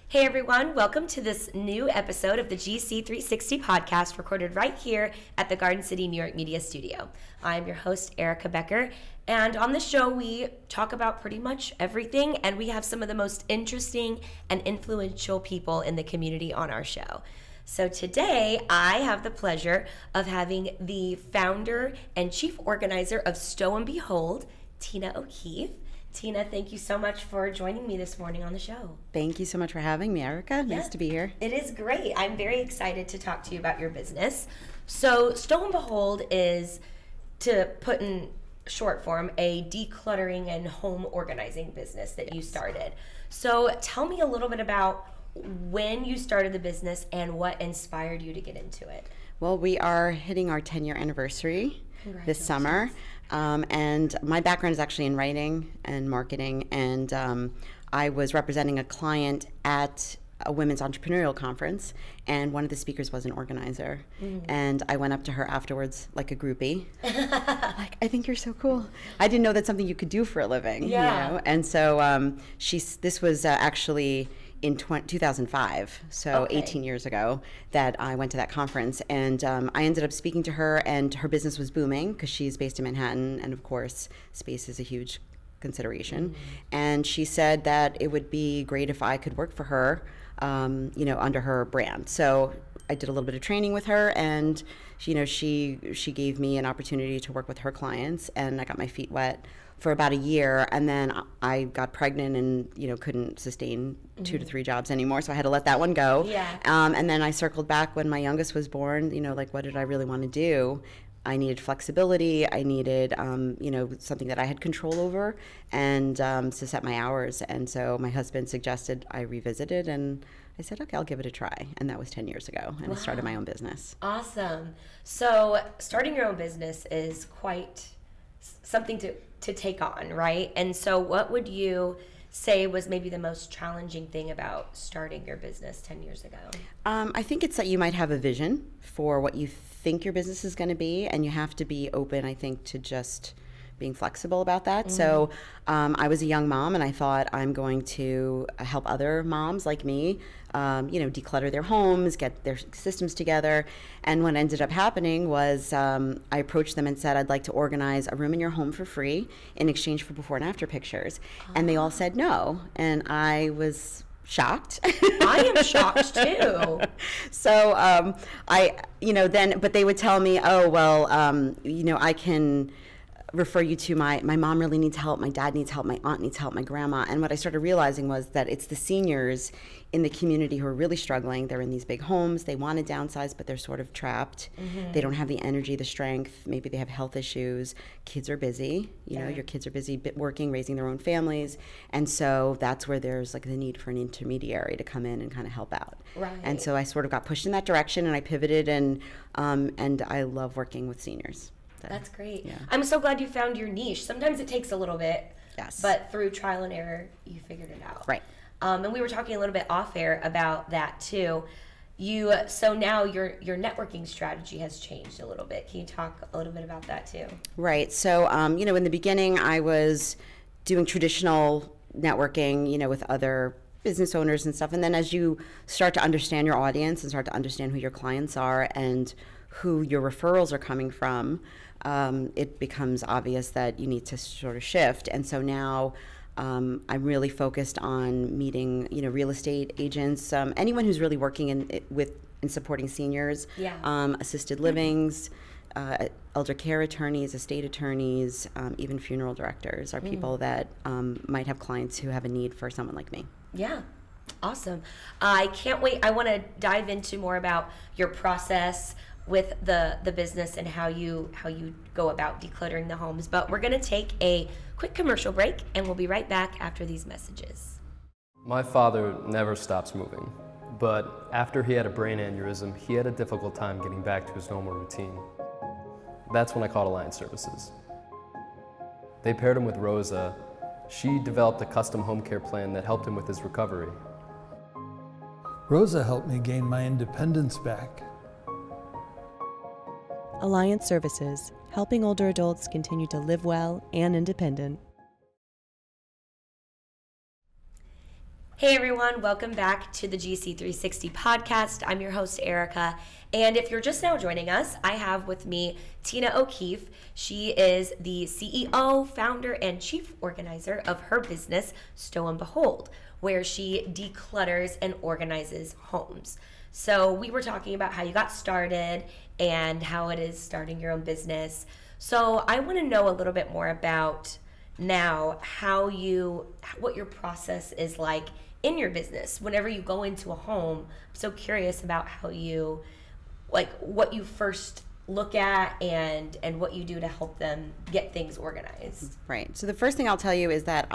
Hey everyone, welcome to this new episode of the GC360 podcast recorded right here at the Garden City, New York Media Studio. I'm your host, Erica Becker, and on this show we talk about pretty much everything, and we have some of the most interesting and influential people in the community on our show. So today I have the pleasure of having the founder and chief organizer of Stow and Behold, Tina O'Keefe. Tina, thank you so much for joining me this morning on the show. Thank you so much for having me, Erica. Nice to be here. It is great. I'm very excited to talk to you about your business. So Stow and Behold is, to put in short form, a decluttering and home organizing business that you started. So tell me a little bit about when you started the business and what inspired you to get into it. Well, we are hitting our 10-year anniversary this summer. And my background is actually in writing and marketing, and I was representing a client at a women's entrepreneurial conference, and one of the speakers was an organizer. And I went up to her afterwards like a groupie. Like, I think you're so cool. I didn't know that's something you could do for a living. Yeah. You know? And so this was actually in 2005, so Okay. 18 years ago, that I went to that conference, and I ended up speaking to her, and her business was booming because she's based in Manhattan, and of course space is a huge consideration. And she said that it would be great if I could work for her, under her brand. So I did a little bit of training with her, and she gave me an opportunity to work with her clients, and I got my feet wet for about a year, and then I got pregnant and couldn't sustain 2 to 3 jobs anymore, so I had to let that one go. Yeah. And then I circled back when my youngest was born. Like, what did I really want to do? I needed flexibility. I needed something that I had control over, and to set my hours. And so my husband suggested I revisit it, and I said, okay, I'll give it a try. And that was 10 years ago, and I started my own business. Awesome. So starting your own business is quite something to take on, right? And so what would you say was maybe the most challenging thing about starting your business 10 years ago? I think it's that you might have a vision for what you think your business is going to be, and you have to be open, I think, to just being flexible about that. So I was a young mom, and I thought, I'm going to help other moms like me, declutter their homes, get their systems together. And what ended up happening was I approached them and said, I'd like to organize a room in your home for free in exchange for before and after pictures. And they all said no. And I was shocked. I am shocked too. So but they would tell me, oh, well, I can refer you to my mom really needs help, my dad needs help, my aunt needs help, my grandma. And what I started realizing was that it's the seniors in the community who are really struggling. They're in these big homes, they want to downsize, but they're sort of trapped. They don't have the energy, the strength, maybe they have health issues, kids are busy, your kids are busy working, raising their own families. And so that's where there's like the need for an intermediary to come in and kind of help out. Right. And so I sort of got pushed in that direction, and I pivoted, and I love working with seniors. That's great. Yeah. I'm so glad you found your niche. Sometimes it takes a little bit, Yes. but through trial and error, you figured it out. Right. And we were talking a little bit off air about that too. So now your networking strategy has changed a little bit. Can you talk a little bit about that too? Right. So, in the beginning, I was doing traditional networking, with other business owners and stuff. And then as you start to understand your audience and start to understand who your clients are and who your referrals are coming from, it becomes obvious that you need to sort of shift. And so now I'm really focused on meeting, real estate agents, anyone who's really working in supporting seniors, assisted livings, elder care attorneys, estate attorneys, even funeral directors are people that might have clients who have a need for someone like me. Yeah. Awesome. I can't wait. I want to dive into more about your process with the business and how you go about decluttering the homes. But we're going to take a quick commercial break, and we'll be right back after these messages. My father never stops moving, but after he had a brain aneurysm, he had a difficult time getting back to his normal routine. That's when I called Alliance Services. They paired him with Rosa. She developed a custom home care plan that helped him with his recovery. Rosa helped me gain my independence back. Alliance Services, helping older adults continue to live well and independent. Hey everyone, welcome back to the GC360 podcast. I'm your host, Erica. And if you're just now joining us, I have with me Tina O'Keefe. She is the CEO, founder, and chief organizer of her business, Stow and Behold, where she declutters and organizes homes. So we were talking about how you got started and how it is starting your own business. So I want to know a little bit more about now what your process is like in your business. Whenever you go into a home, I'm so curious about how you, like, what you first look at and what you do to help them get things organized. Right. So the first thing I'll tell you is that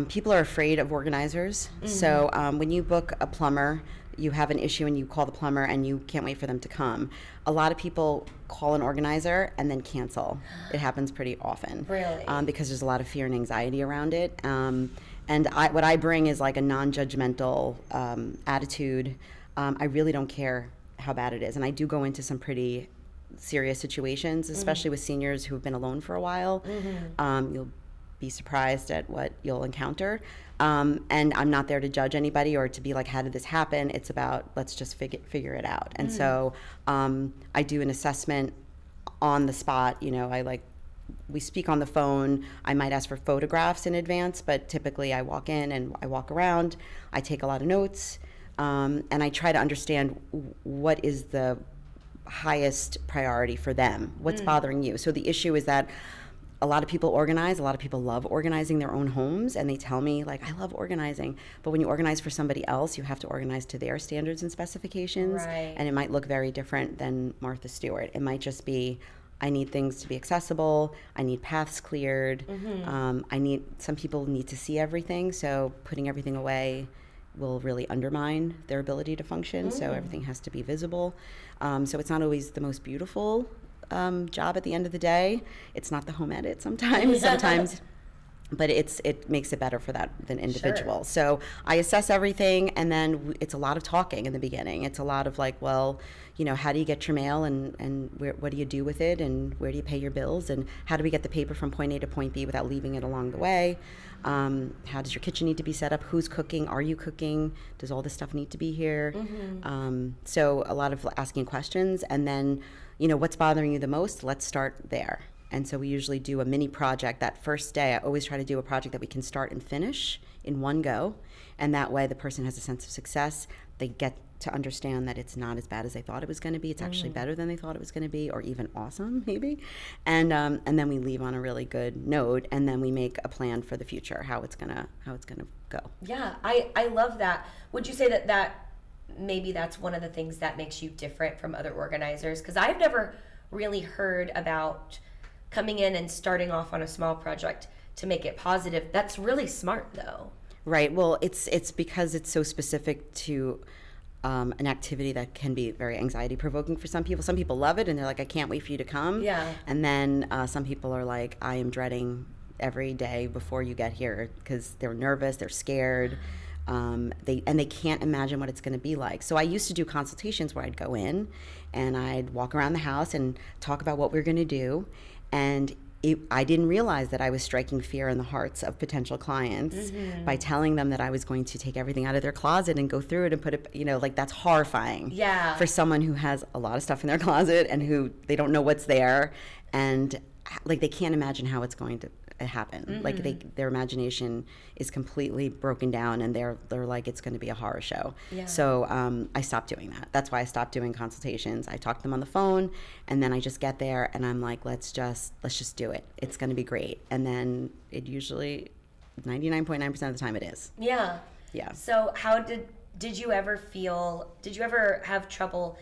people are afraid of organizers. Mm-hmm. So when you book a plumber, you have an issue and you call the plumber and you can't wait for them to come. A lot of people call an organizer and then cancel. It happens pretty often. Really? Because there's a lot of fear and anxiety around it. And what I bring is like a non-judgmental attitude. I really don't care how bad it is. And I do go into some pretty serious situations, especially with seniors who have been alone for a while. You'll be surprised at what you'll encounter. And I'm not there to judge anybody or to be like, how did this happen? It's about, let's just figure it out. And so I do an assessment on the spot. You know, we speak on the phone. I might ask for photographs in advance, but typically I walk in and I walk around. I take a lot of notes, and I try to understand what is the highest priority for them. What's bothering you? So the issue is that a lot of people organize. A lot of people love organizing their own homes, and they tell me, like, I love organizing. But when you organize for somebody else, you have to organize to their standards and specifications, right. And it might look very different than Martha Stewart. It might just be, I need things to be accessible. I need paths cleared. Some people need to see everything, so putting everything away will really undermine their ability to function. So everything has to be visible. So it's not always the most beautiful job at the end of the day. It's not the home edit sometimes, but it makes it better for that than individual. Sure. So I assess everything, and then it's a lot of talking in the beginning. It's a lot of like, well, you know, how do you get your mail, and what do you do with it, and where do you pay your bills, and how do we get the paper from point A to point B without leaving it along the way? How does your kitchen need to be set up? Who's cooking? Are you cooking? Does all this stuff need to be here? So a lot of asking questions, and then, you know, what's bothering you the most? Let's start there. And so we usually do a mini project that first day. I always try to do a project that we can start and finish in one go. And that way the person has a sense of success. They get to understand that it's not as bad as they thought it was going to be. It's actually better than they thought it was going to be, or even awesome, maybe. And then we leave on a really good note, and then we make a plan for the future, how it's gonna go. Yeah, I love that. Would you say that maybe that's one of the things that makes you different from other organizers? Because I've never really heard about coming in and starting off on a small project to make it positive. That's really smart, though. Right. Well, it's because it's so specific to an activity that can be very anxiety provoking for some people. Some people love it and they're like, I can't wait for you to come. Yeah. And then some people are like, I am dreading every day before you get here, because they're nervous, they're scared. They can't imagine what it's going to be like. So I used to do consultations where I'd go in and I'd walk around the house and talk about what we're going to do. And I didn't realize that I was striking fear in the hearts of potential clients by telling them that I was going to take everything out of their closet and go through it and put it, you know, like, that's horrifying. Yeah. For someone who has a lot of stuff in their closet and who they don't know what's there, and like they can't imagine how it's going to happen. Like their imagination is completely broken down, and they're like, it's going to be a horror show. Yeah. So I stopped doing that. That's why I stopped doing consultations. I talk to them on the phone, and then I just get there and I'm like, let's just do it. It's going to be great. And then it usually 99.9% of the time it is. Yeah. Yeah. So how did you ever have trouble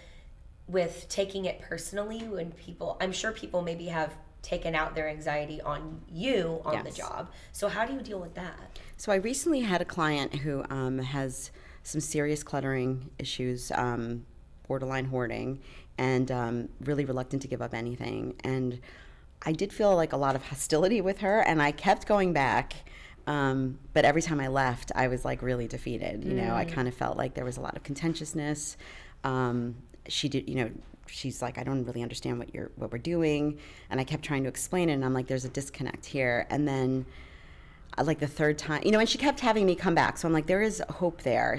with taking it personally when I'm sure people maybe have taken out their anxiety on you on the job. So how do you deal with that? So I recently had a client who has some serious cluttering issues, borderline hoarding, and really reluctant to give up anything. And I did feel like a lot of hostility with her, and I kept going back. But every time I left, I was like really defeated. You know, I kind of felt like there was a lot of contentiousness. She's like, I don't really understand what we're doing. And I kept trying to explain it, and I'm like, there's a disconnect here. And then like the third time, and she kept having me come back. So I'm like, there is hope there.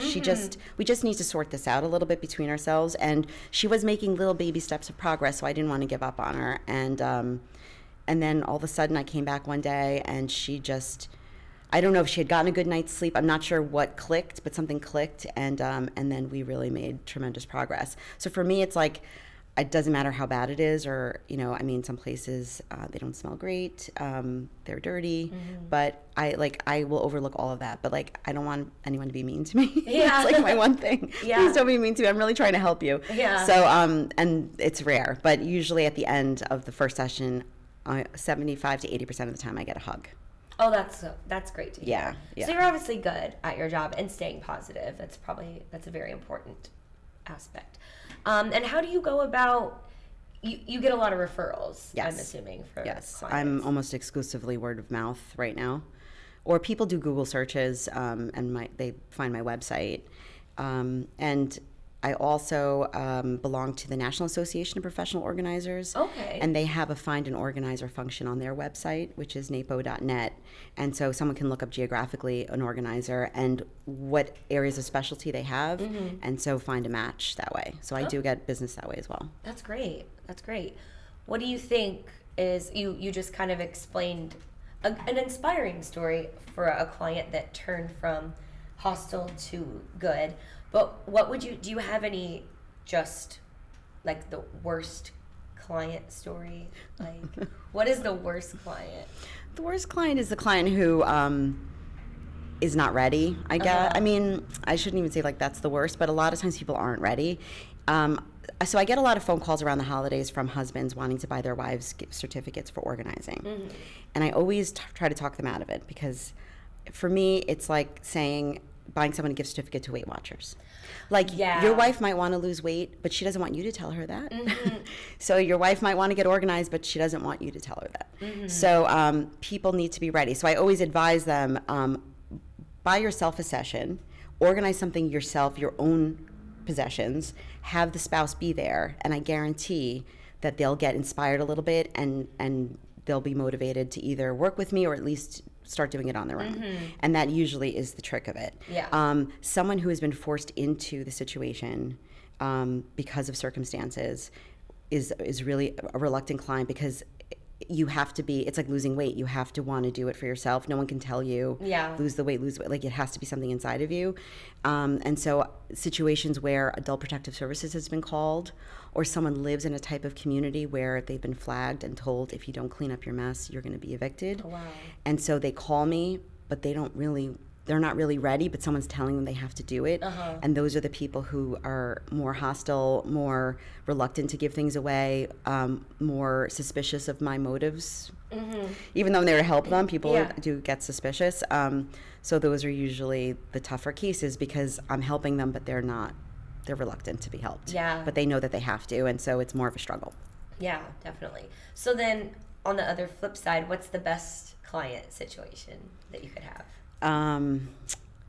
We just need to sort this out a little bit between ourselves. And she was making little baby steps of progress, so I didn't want to give up on her. And then all of a sudden I came back one day and she just, I don't know if she had gotten a good night's sleep. I'm not sure what clicked, but something clicked. And then we really made tremendous progress. So for me, it's like, it doesn't matter how bad it is, or, some places, they don't smell great, they're dirty, but I will overlook all of that. But I don't want anyone to be mean to me. Yeah. It's my one thing. Yeah. Please don't be mean to me. I'm really trying to help you. Yeah. So, and it's rare, but usually at the end of the first session, 75 to 80% of the time I get a hug. Oh, that's great to hear. Yeah. So you're obviously good at your job and staying positive. That's a very important aspect. And how do you go about, you get a lot of referrals, Yes. I'm assuming, for Yes, clients. I'm almost exclusively word of mouth right now. Or people do Google searches and they find my website. And I also belong to the National Association of Professional Organizers. Okay. And they have a find an organizer function on their website, which is napo.net. And so someone can look up geographically an organizer and what areas of specialty they have, and so find a match that way. So I do get business that way as well. That's great. That's great. What do you think is, you just kind of explained an inspiring story for a client that turned from hostile to good. But do you have any just like the worst client story? Like, what is the worst client? The worst client is the client who is not ready, I guess. I mean, I shouldn't even say that's the worst, but a lot of times people aren't ready. So I get a lot of phone calls around the holidays from husbands wanting to buy their wives gift certificates for organizing. And I always try to talk them out of it, because for me, it's like buying someone a gift certificate to Weight Watchers. Your wife might want to lose weight, but she doesn't want you to tell her that. So your wife might want to get organized, but she doesn't want you to tell her that. So people need to be ready. So I always advise them, buy yourself a session, organize something yourself, your own possessions, have the spouse be there, and I guarantee that they'll get inspired a little bit and they'll be motivated to either work with me or at least start doing it on their own. And that usually is the trick of it. Yeah. Someone who has been forced into the situation because of circumstances is really a reluctant client, because you have to be, it's like losing weight. You have to want to do it for yourself. No one can tell you, lose the weight. Like, it has to be something inside of you. And so situations where Adult Protective Services has been called, or someone lives in a type of community where they've been flagged and told, if you don't clean up your mess, you're going to be evicted. Oh, wow. And so they call me, but they're not really ready, but someone's telling them they have to do it. And those are the people who are more hostile, more reluctant to give things away, more suspicious of my motives. Even though I'm there to help them, people do get suspicious. So those are usually the tougher cases, because I'm helping them, but they're reluctant to be helped. Yeah. But they know that they have to, and so it's more of a struggle. Yeah, definitely. So then on the other flip side, what's the best client situation that you could have?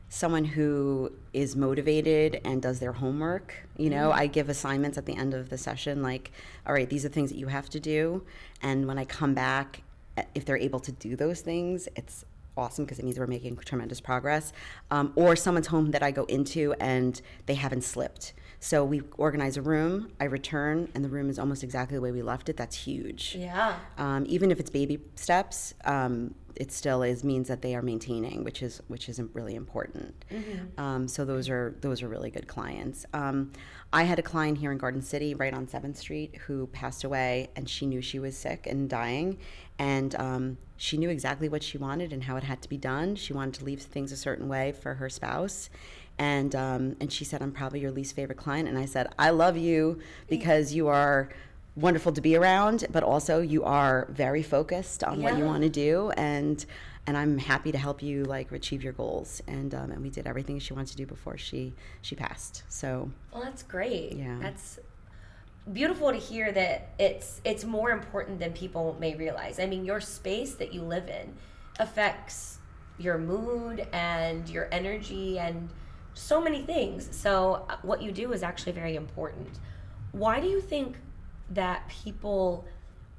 Someone who is motivated and does their homework. I give assignments at the end of the session, like, all right, these are things that you have to do. And when I come back, if they're able to do those things, it's awesome, because it means we're making tremendous progress. Or someone's home that I go into and they haven't slipped. So we organize a room, I return, and the room is almost exactly the way we left it. That's huge. Yeah. Even if it's baby steps, it still means that they are maintaining, which is really important. So those are really good clients. I had a client here in Garden City, right on 7th Street, who passed away, and she knew she was sick and dying, and she knew exactly what she wanted and how it had to be done. She wanted to leave things a certain way for her spouse. And she said, I'm probably your least favorite client. And I said, I love you because you are wonderful to be around, but also you are very focused on what you want to do. And I'm happy to help you achieve your goals. And we did everything she wanted to do before she passed. So. Well, that's great. Yeah. That's beautiful to hear that it's more important than people may realize. I mean, your space that you live in affects your mood and your energy and so many things. So what you do is actually very important. Why do you think that people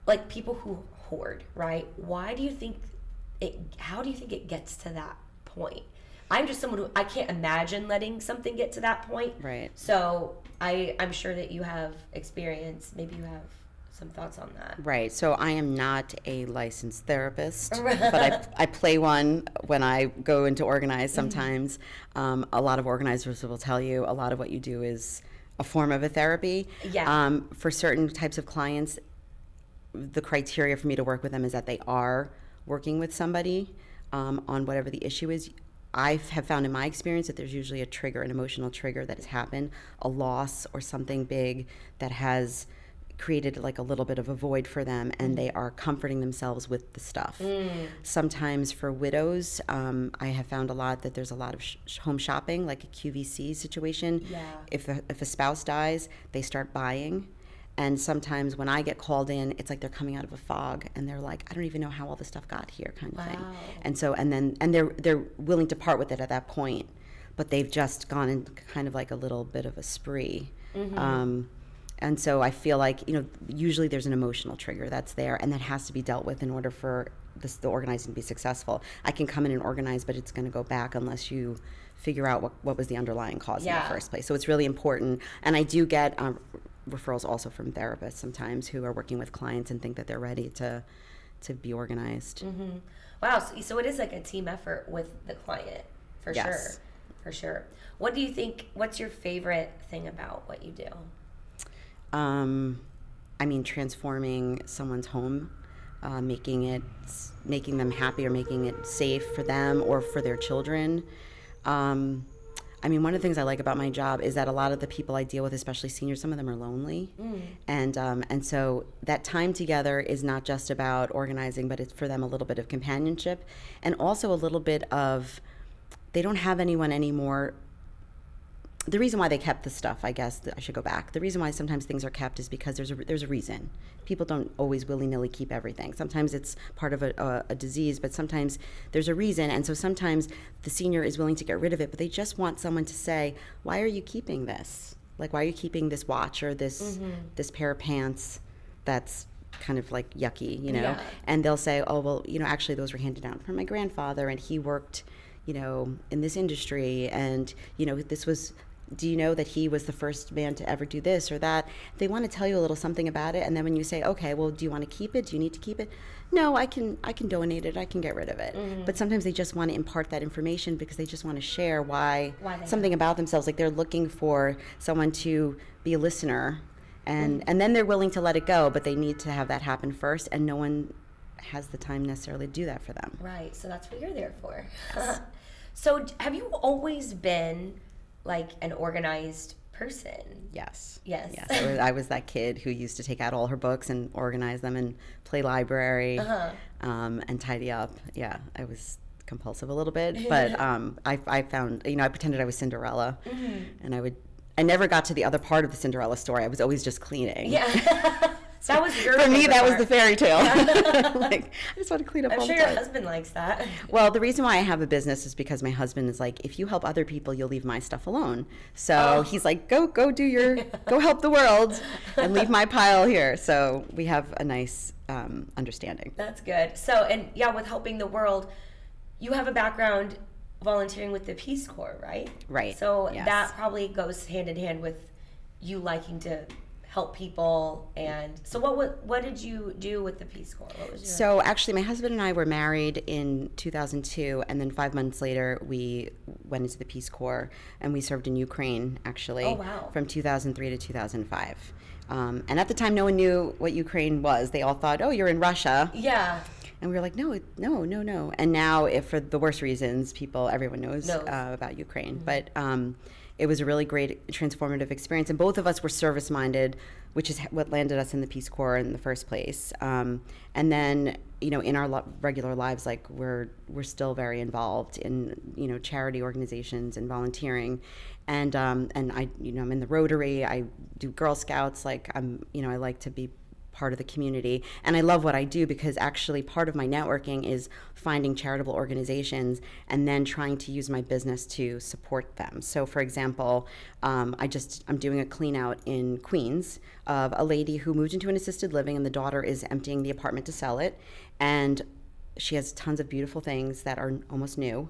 who hoard, right? Why do you think how do you think it gets to that point? I'm just someone who, I can't imagine letting something get to that point. Right. So I'm sure that you have experience. Maybe you have some thoughts on that. Right. So I am not a licensed therapist, but I play one when I go into organize sometimes. A lot of organizers will tell you a lot of what you do is a form of a therapy. Yeah. For certain types of clients, the criteria for me to work with them is that they are working with somebody on whatever the issue is. I have found in my experience that there's usually a trigger, an emotional trigger that has happened, a loss or something big that has created like a little bit of a void for them, and they are comforting themselves with the stuff. Sometimes for widows, I have found a lot that there's a lot of home shopping, like a QVC situation. Yeah. If a spouse dies, they start buying. And sometimes when I get called in, it's like they're coming out of a fog, and they're like, I don't even know how all this stuff got here, kind of thing. And so, and they're willing to part with it at that point, but they've just gone in kind of like a little bit of a spree. And so I feel like, usually there's an emotional trigger that's there, and that has to be dealt with in order for the organizing to be successful. I can come in and organize, but it's going to go back unless you figure out what was the underlying cause in the first place. So it's really important. And I do get referrals also from therapists sometimes who are working with clients and think that they're ready to be organized. Wow. So it is like a team effort with the client, for sure. For sure. What do you think, what's your favorite thing about what you do? Transforming someone's home, making them happy or making it safe for them or for their children. One of the things I like about my job is that a lot of the people I deal with, especially seniors, some of them are lonely. And so that time together is not just about organizing, but it's for them a little bit of companionship and also a little bit of, they don't have anyone anymore. The reason why they kept the stuff, I guess, I should go back. The reason why sometimes things are kept is because there's a reason. People don't always willy-nilly keep everything. Sometimes it's part of a disease, but sometimes there's a reason. And so sometimes the senior is willing to get rid of it, but they just want someone to say, why are you keeping this? Like, why are you keeping this watch or this pair of pants that's kind of like yucky, Yeah. And they'll say, oh, well, actually those were handed down from my grandfather, and he worked, in this industry, and, this was... Do you know that he was the first man to ever do this or that? They want to tell you a little something about it, and then when you say, okay, well, do you want to keep it? Do you need to keep it? No, I can donate it. I can get rid of it. But sometimes they just want to impart that information because they just want to share why something about themselves. Like they're looking for someone to be a listener, and then they're willing to let it go, but they need to have that happen first, and no one has the time necessarily to do that for them. Right, so that's what you're there for. So have you always been like an organized person? Yes. I was that kid who used to take out all her books and organize them and play library and tidy up. Yeah, I was compulsive a little bit, but I found, I pretended I was Cinderella, and I never got to the other part of the Cinderella story. I was always just cleaning. Yeah. That was your For me, that part. was the fairy tale. Like, I just want to clean up I'm all sure the time. your husband likes that. Well, the reason why I have a business is because my husband is like, if you help other people, you'll leave my stuff alone. So he's like, go help the world and leave my pile here. So we have a nice understanding. That's good. So, and yeah, with helping the world, you have a background volunteering with the Peace Corps, right? Right. So yes. that probably goes hand in hand with you liking to help people. And so what did you do with the Peace Corps? What was your... So actually my husband and I were married in 2002, and then 5 months later we went into the Peace Corps, and we served in Ukraine actually. Oh, wow. From 2003 to 2005. And at the time no one knew what Ukraine was. They all thought, oh, you're in Russia. Yeah. And we were like, no. And now, if for the worst reasons, everyone knows about Ukraine. But it was a really great transformative experience. And both of us were service-minded, which is what landed us in the Peace Corps in the first place. And then, in our regular lives, like we're still very involved in, charity organizations and volunteering. And I, I'm in the Rotary. I do Girl Scouts. Like I like to be part of the community, and I love what I do because actually part of my networking is finding charitable organizations and then trying to use my business to support them. So for example, I'm doing a clean out in Queens of a lady who moved into an assisted living, and the daughter is emptying the apartment to sell it, and she has tons of beautiful things that are almost new.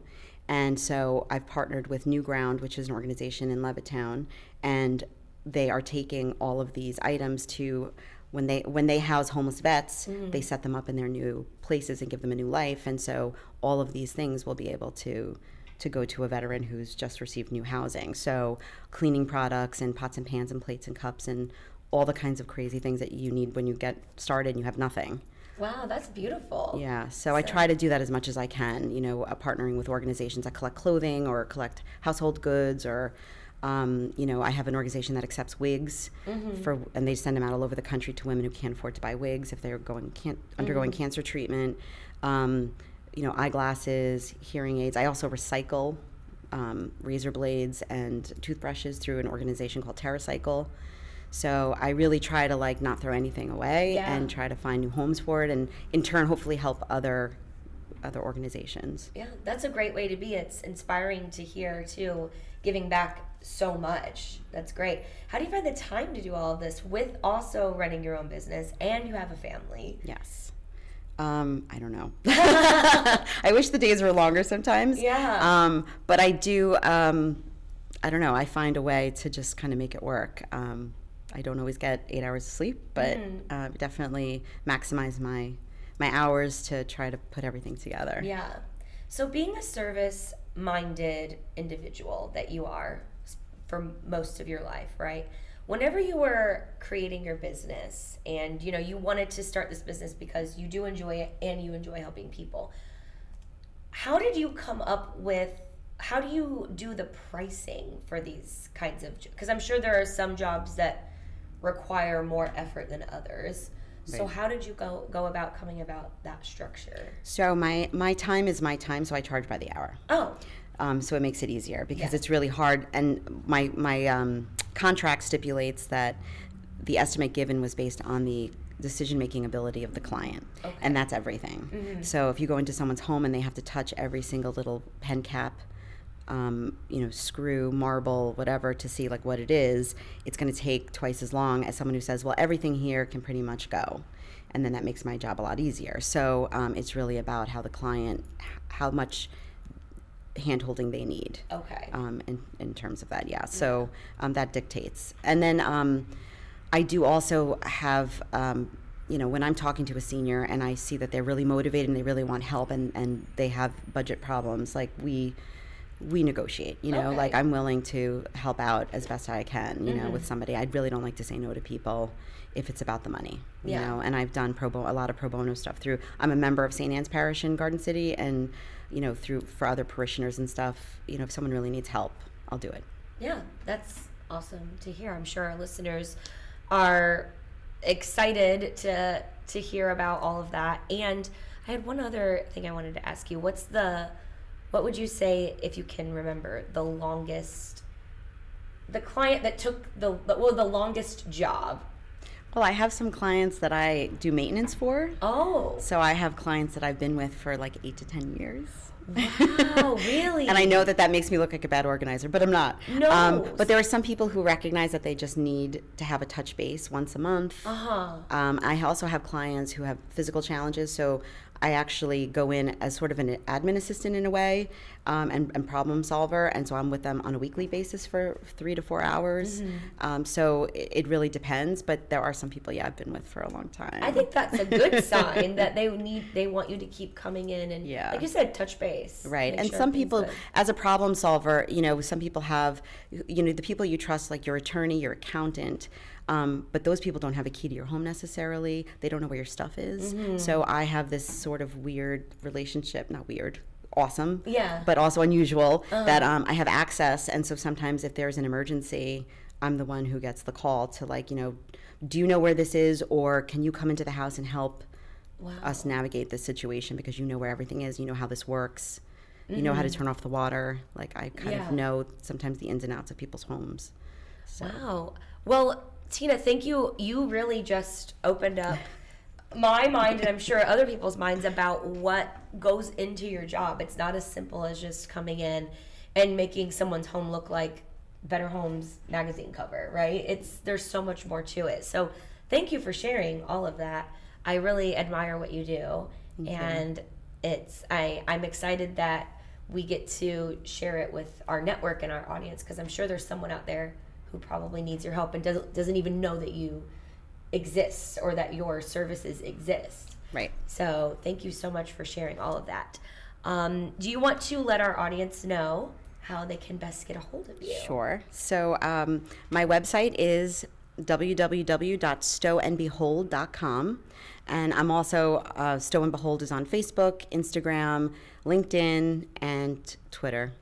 And so I've partnered with New Ground, which is an organization in Levittown, and they are taking all of these items to, when they house homeless vets, they set them up in their new places and give them a new life. And so all of these things will be able to go to a veteran who's just received new housing. So cleaning products and pots and pans and plates and cups and all the kinds of crazy things that you need when you get started and you have nothing. Wow, that's beautiful. Yeah, so I try to do that as much as I can, partnering with organizations that collect clothing or collect household goods, or, I have an organization that accepts wigs, and they send them out all over the country to women who can't afford to buy wigs if they're undergoing cancer treatment, eyeglasses, hearing aids. I also recycle razor blades and toothbrushes through an organization called TerraCycle. So I really try to not throw anything away and try to find new homes for it, and in turn hopefully help other organizations. Yeah, that's a great way to be. It's inspiring to hear too, giving back so much. That's great. How do you find the time to do all of this with also running your own business and you have a family? Yes. I don't know. I wish the days were longer sometimes. Yeah. But I do, I don't know, I find a way to just kind of make it work. I don't always get 8 hours of sleep, but definitely maximize my hours to try to put everything together. Yeah. So being a service-minded individual that you are for most of your life, right? Whenever you were creating your business and, you wanted to start this business because you do enjoy it and you enjoy helping people, how do you do the pricing for these kinds of, because I'm sure there are some jobs that require more effort than others. So Right. how did you go about coming about that structure? So my time is my time, so I charge by the hour. Oh, So it makes it easier because Yeah. it's really hard. And my contract stipulates that the estimate given was based on the decision-making ability of the client. Okay. And that's everything. So if you go into someone's home and they have to touch every single little pen cap, screw, marble, whatever, to see what it is, it's going to take twice as long as someone who says, well, everything here can pretty much go. And then that makes my job a lot easier. So it's really about how the client, how much hand-holding they need. okay. In terms of that, yeah. So that dictates. And then I do also have, when I'm talking to a senior and I see that they're really motivated and they really want help and they have budget problems, we negotiate, Okay. I'm willing to help out as best I can, with somebody. I really don't like to say no to people if it's about the money, Yeah. and I've done a lot of pro bono stuff I'm a member of St. Anne's Parish in Garden City, and, for other parishioners and stuff, if someone really needs help, I'll do it. Yeah, that's awesome to hear. I'm sure our listeners are excited to hear about all of that. And I had one other thing I wanted to ask you. What would you say, if you can remember, the client that took the longest job? Well, I have some clients that I do maintenance for. Oh, So I have clients that I've been with for 8 to 10 years. wow, really? And I know that makes me look like a bad organizer, but I'm not. No. But there are some people who recognize that they just need to have a touch base once a month. Uh-huh. I also have clients who have physical challenges, so I actually go in as sort of an admin assistant in a way, and problem solver, and so I'm with them on a weekly basis for 3 to 4 hours. So it really depends, but there are some people, I've been with for a long time. I think that's a good sign that they want you to keep coming in and, Yeah. like you said, touch base. Right. make And sure some everything's people, good. as a problem solver, some people have, the people you trust, like your attorney, your accountant, but those people don't have a key to your home necessarily. They don't know where your stuff is. So I have this sort of weird relationship, not weird, awesome, Yeah. but also unusual, that I have access. And so sometimes if there's an emergency, I'm the one who gets the call to do you know where this is, or can you come into the house and help Wow. us navigate this situation, because you know where everything is, you know how this works, you know how to turn off the water. I kind Yeah. of know sometimes the ins and outs of people's homes. So Wow. Well, Tina, thank you. You really just opened up my mind, and I'm sure other people's minds, about what goes into your job. It's not as simple as just coming in and making someone's home look like Better Homes magazine cover, right? There's so much more to it. So thank you for sharing all of that. I really admire what you do. And I'm excited that we get to share it with our network and our audience, because I'm sure there's someone out there who probably needs your help and doesn't even know that you exist or that your services exist. Right. So thank you so much for sharing all of that. Do you want to let our audience know how they can best get a hold of you? Sure. So my website is www.stowandbehold.com. And I'm also, Stow and Behold is on Facebook, Instagram, LinkedIn, and Twitter.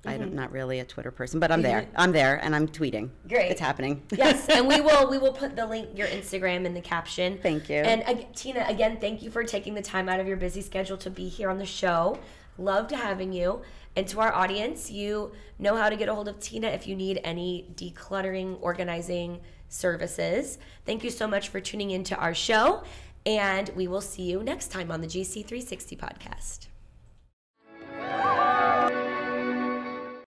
I'm not really a Twitter person, but I'm there. I'm there, and I'm tweeting. Great. It's happening. Yes, and we will put the link, your Instagram, in the caption. Thank you. And Tina, again, thank you for taking the time out of your busy schedule to be here on the show. Loved having you. And to our audience, you know how to get a hold of Tina if you need any decluttering, organizing services. Thank you so much for tuning into our show, and we will see you next time on the GC360 podcast.